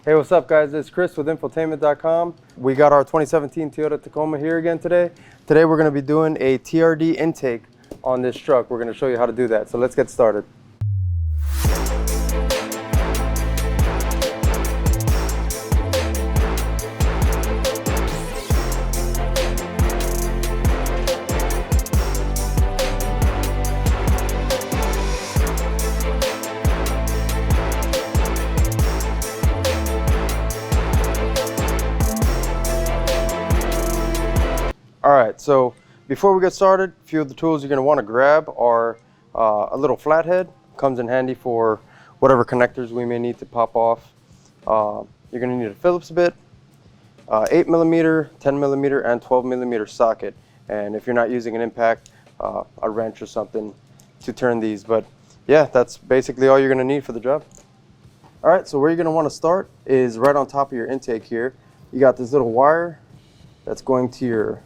Hey, what's up guys? It's Chris with Infotainment.com. We got our 2017 Toyota Tacoma here again today. Today we're going to be doing a TRD intake on this truck. We're going to show you how to do that. So let's get started. Alright, so before we get started, a few of the tools you're going to want to grab are a little flathead. Comes in handy for whatever connectors we may need to pop off. You're going to need a Phillips bit, 8mm, 10mm, and 12mm socket. And if you're not using an impact, a wrench or something to turn these. But yeah, that's basically all you're going to need for the job. Alright, so where you're going to want to start is right on top of your intake here. You got this little wire that's going to your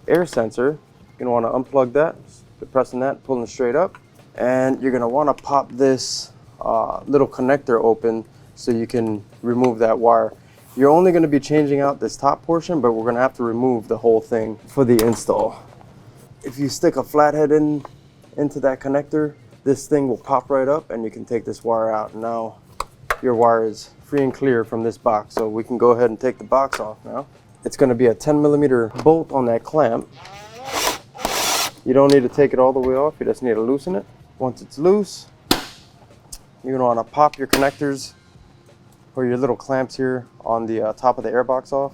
air sensor. You're going to want to unplug that, depressing that, pulling it straight up, and you're going to want to pop this little connector open so you can remove that wire. You're only going to be changing out this top portion, but we're going to have to remove the whole thing for the install. If you stick a flathead into that connector, this thing will pop right up and you can take this wire out. Now your wire is free and clear from this box, so we can go ahead and take the box off now. It's going to be a 10mm bolt on that clamp. You don't need to take it all the way off, you just need to loosen it. Once it's loose, you're going to want to pop your connectors or your little clamps here on the top of the airbox off.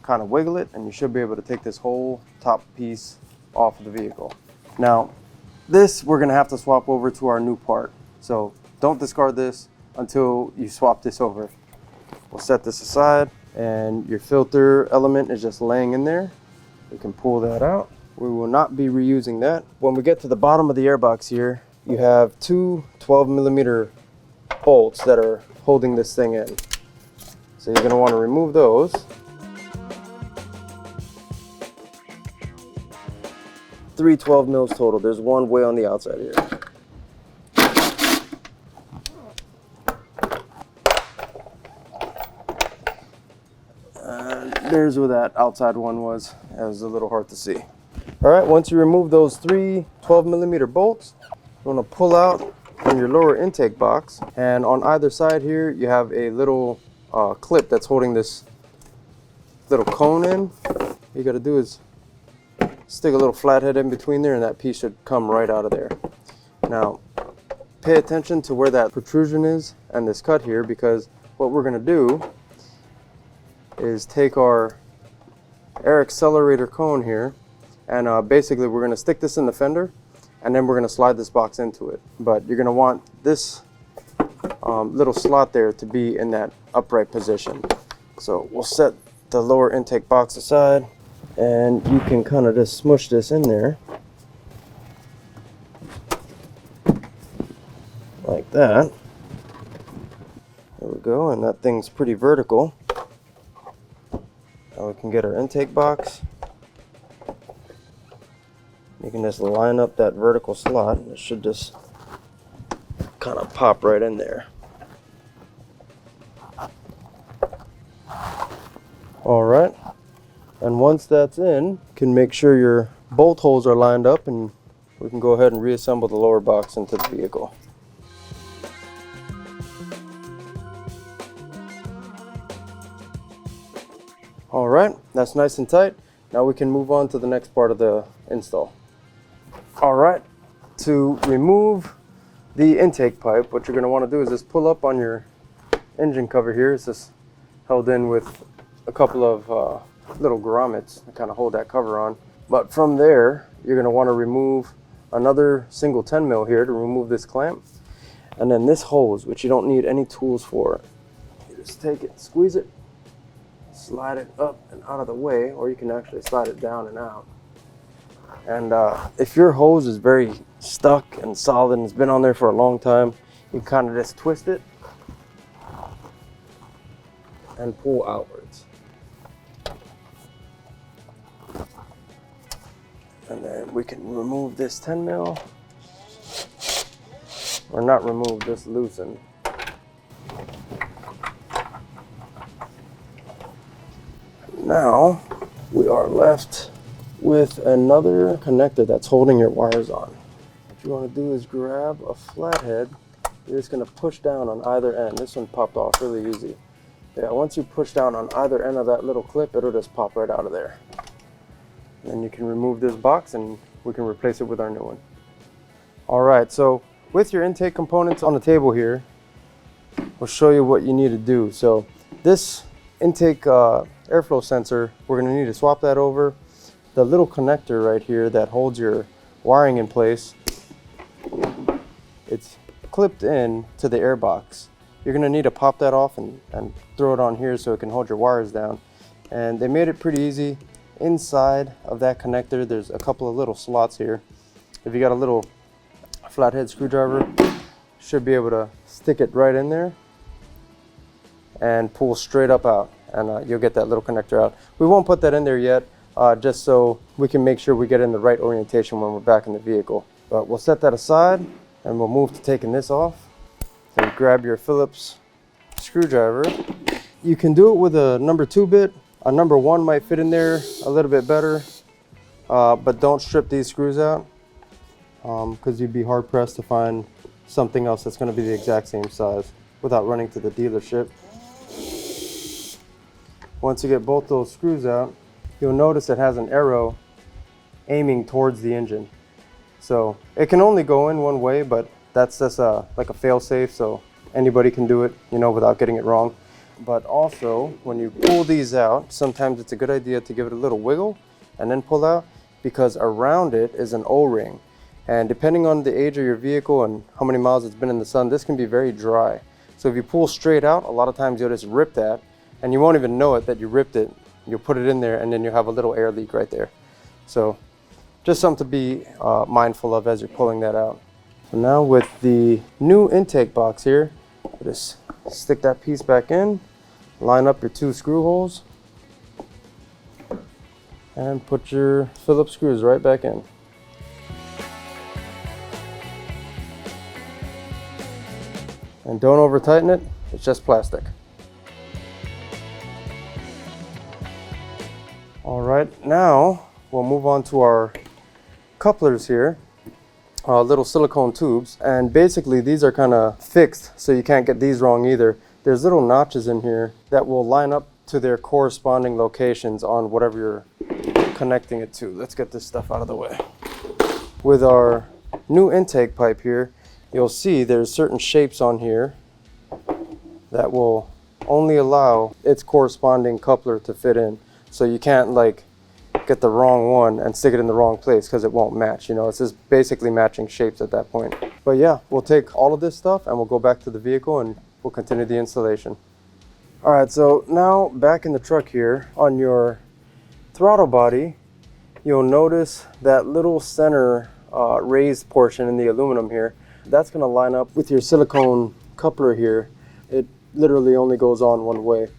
Kind of wiggle it and you should be able to take this whole top piece off of the vehicle. Now this we're going to have to swap over to our new part, so don't discard this until you swap this over. We'll set this aside. And your filter element is just laying in there. We can pull that out. We will not be reusing that. When we get to the bottom of the airbox here, you have two 12mm bolts that are holding this thing in. So you're going to want to remove those. Three 12 mils total. There's one way on the outside here. There's where that outside one was. It was a little hard to see. Alright, once you remove those three 12mm bolts, you want to pull out from your lower intake box, and on either side here you have a little clip that's holding this little cone in. All you got to do is stick a little flathead in between there and that piece should come right out of there. Now pay attention to where that protrusion is and this cut here, because what we're going to do is take our air accelerator cone here and basically we're going to stick this in the fender and then we're going to slide this box into it. But you're going to want this little slot there to be in that upright position. So we'll set the lower intake box aside and you can kind of just smush this in there like that. There we go, and that thing's pretty vertical. Now we can get our intake box. You can just line up that vertical slot and it should just kind of pop right in there. Alright, and once that's in, you can make sure your bolt holes are lined up and we can go ahead and reassemble the lower box into the vehicle. Alright, that's nice and tight. Now we can move on to the next part of the install. Alright, to remove the intake pipe, what you're going to want to do is just pull up on your engine cover here. It's just held in with a couple of little grommets to kind of hold that cover on. But from there, you're going to want to remove another single 10mm here to remove this clamp. And then this hose, which you don't need any tools for. You just take it, squeeze it, slide it up and out of the way, or you can actually slide it down and out. And if your hose is very stuck and solid and it's been on there for a long time, you kind of just twist it and pull outwards. And then we can remove this 10mm, or not remove, just loosen. now we are left with another connector that's holding your wires on. What you want to do is grab a flathead. You're just going to push down on either end. This one popped off really easy. Yeah, once you push down on either end of that little clip, it'll just pop right out of there. Then you can remove this box and we can replace it with our new one. All right, so with your intake components on the table here, we'll show you what you need to do. So this intake airflow sensor, we're going to need to swap that over. The little connector right here that holds your wiring in place, it's clipped in to the air box. You're going to need to pop that off and throw it on here so it can hold your wires down. And they made it pretty easy. Inside of that connector, there's a couple of little slots here. If you got a little flathead screwdriver, you should be able to stick it right in there and pull straight up out, and you'll get that little connector out. We won't put that in there yet, just so we can make sure we get in the right orientation when we're back in the vehicle. But we'll set that aside and we'll move to taking this off. So you grab your Phillips screwdriver. You can do it with a number 2 bit. A number 1 might fit in there a little bit better, but don't strip these screws out because you'd be hard pressed to find something else that's going to be the exact same size without running to the dealership. Once you get both those screws out, you'll notice it has an arrow aiming towards the engine. So it can only go in one way, but that's just like a fail-safe, so anybody can do it, you know, without getting it wrong. But also, when you pull these out, sometimes it's a good idea to give it a little wiggle and then pull out, because around it is an O-ring. And depending on the age of your vehicle and how many miles it's been in the sun, this can be very dry. So if you pull straight out, a lot of times you'll just rip that, and you won't even know it that you ripped it. You'll put it in there, and then you'll have a little air leak right there. So just something to be mindful of as you're pulling that out. So now with the new intake box here, just stick that piece back in, line up your 2 screw holes, and put your Phillips screws right back in. And don't over tighten it, it's just plastic. All right, now we'll move on to our couplers here, little silicone tubes, and basically these are kind of fixed so you can't get these wrong either. There's little notches in here that will line up to their corresponding locations on whatever you're connecting it to. Let's get this stuff out of the way. With our new intake pipe here, you'll see there's certain shapes on here that will only allow its corresponding coupler to fit in. So you can't like get the wrong one and stick it in the wrong place because it won't match. You know, it's just basically matching shapes at that point. But yeah, we'll take all of this stuff and we'll go back to the vehicle and we'll continue the installation. All right, so now back in the truck here, on your throttle body, you'll notice that little center raised portion in the aluminum here. That's going to line up with your silicone coupler here. It literally only goes on one way.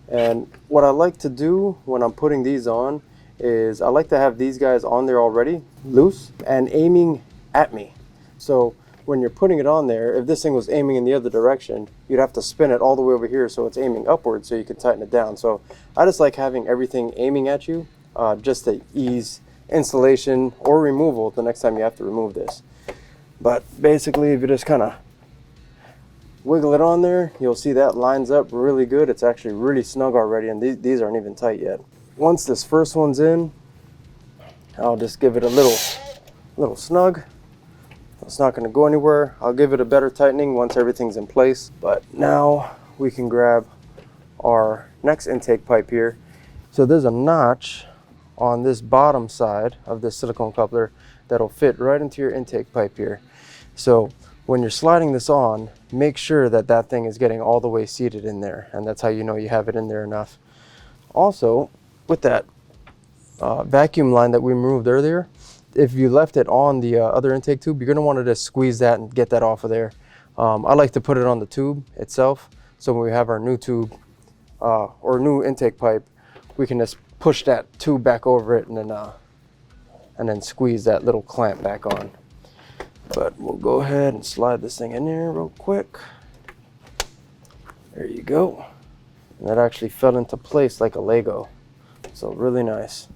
And what I like to do when I'm putting these on is I like to have these guys on there already, loose, and aiming at me. So when you're putting it on there, if this thing was aiming in the other direction, you'd have to spin it all the way over here so it's aiming upward so you can tighten it down. So I just like having everything aiming at you just to ease installation or removal the next time you have to remove this. But basically, if you just kind of wiggle it on there, you'll see that lines up really good. It's actually really snug already, and these aren't even tight yet. Once this first one's in, I'll just give it a little snug. It's not going to go anywhere. I'll give it a better tightening once everything's in place. But now we can grab our next intake pipe here. So there's a notch on this bottom side of this silicone coupler that'll fit right into your intake pipe here. So when you're sliding this on, make sure that that thing is getting all the way seated in there, and that's how you know you have it in there enough. Also, with that vacuum line that we removed earlier, if you left it on the other intake tube, you're going to want to just squeeze that and get that off of there. I like to put it on the tube itself, so when we have our new tube or new intake pipe, we can just push that tube back over it and then squeeze that little clamp back on. But we'll go ahead and slide this thing in here real quick. There you go. And that actually fell into place like a Lego. So really nice.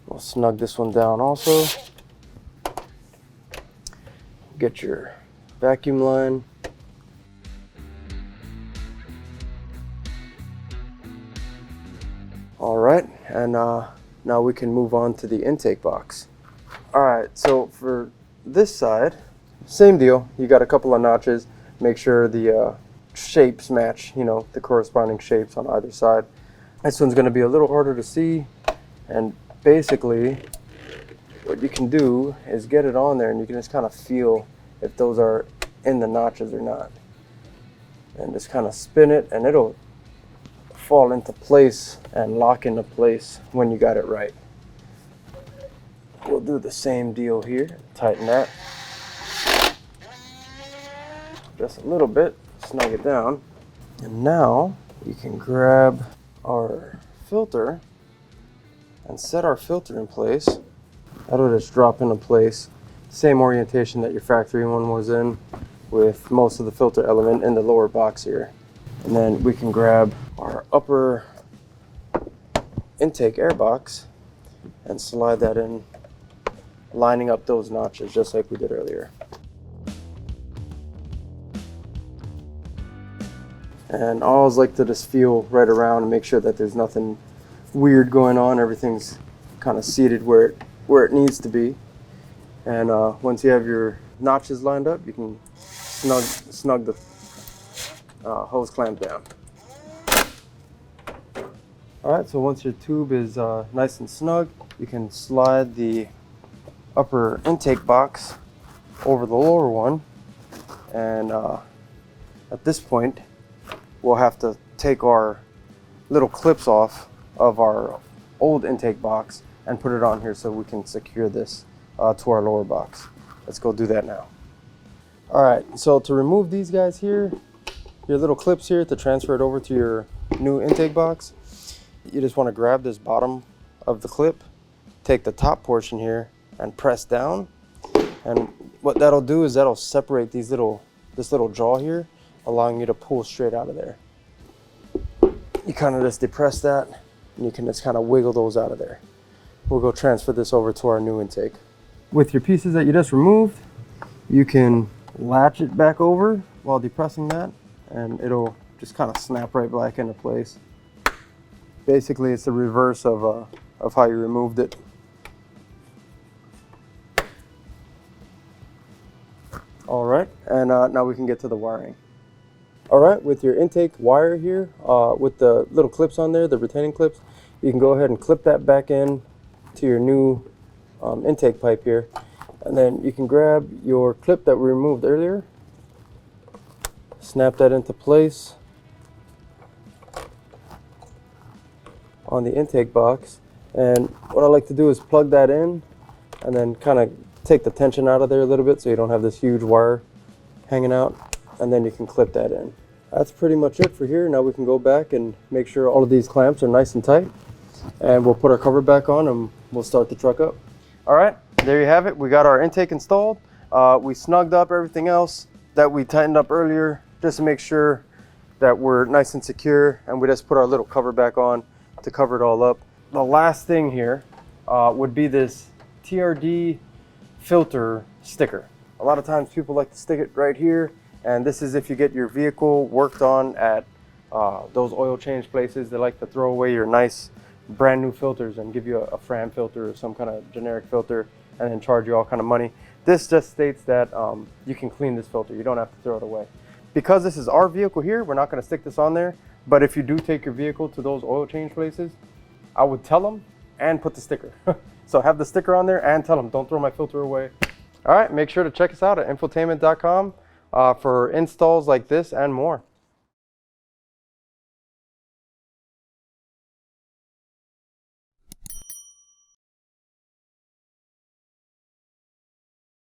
We'll snug this one down also. Get your vacuum line. All right, and now we can move on to the intake box. All right, so for this side, same deal. You got a couple of notches. Make sure the shapes match, you know, the corresponding shapes on either side. This one's gonna be a little harder to see, and basically what you can do is get it on there and you can just kind of feel if those are in the notches or not. And just kind of spin it and it'll fall into place and lock into place when you got it right. We'll do the same deal here. Tighten that just a little bit, snug it down. And now we can grab our filter and set our filter in place. That'll just drop into place. Same orientation that your factory one was in, with most of the filter element in the lower box here. And then we can grab our upper intake air box and slide that in, lining up those notches just like we did earlier. And I always like to just feel right around and make sure that there's nothing weird going on. Everything's kind of seated where it needs to be. And once you have your notches lined up, you can snug the hose clamp down. All right, so once your tube is nice and snug, you can slide the upper intake box over the lower one. And at this point, we'll have to take our little clips off of our old intake box and put it on here so we can secure this to our lower box. Let's go do that now. All right, so to remove these guys here, your little clips here to transfer it over to your new intake box, you just want to grab this bottom of the clip, take the top portion here and press down. And what that'll do is that'll separate this little jaw here, allowing you to pull straight out of there. You kind of just depress that and you can just kind of wiggle those out of there. We'll go transfer this over to our new intake. With your pieces that you just removed, you can latch it back over while depressing that and it'll just kind of snap right back into place. Basically, it's the reverse of how you removed it. All right, and now we can get to the wiring. All right, with your intake wire here, with the little clips on there, the retaining clips, you can go ahead and clip that back in to your new intake pipe here. And then you can grab your clip that we removed earlier, snap that into place on the intake box. And what I like to do is plug that in and then kind of take the tension out of there a little bit so you don't have this huge wire hanging out, and then you can clip that in. That's pretty much it for here. Now we can go back and make sure all of these clamps are nice and tight, and we'll put our cover back on and we'll start the truck up. All right, there you have it. We got our intake installed. We snugged up everything else that we tightened up earlier just to make sure that we're nice and secure, and we just put our little cover back on to cover it all up. The last thing here would be this TRD filter sticker. A lot of times people like to stick it right here, and this is if you get your vehicle worked on at those oil change places. They like to throw away your nice brand new filters and give you a Fran filter or some kind of generic filter and then charge you all kind of money. This just states that you can clean this filter. You don't have to throw it away. Because this is our vehicle here, we're not going to stick this on there, but if you do take your vehicle to those oil change places, I would tell them and put the sticker. So have the sticker on there and tell them, don't throw my filter away. All right, make sure to check us out at infotainment.com for installs like this and more.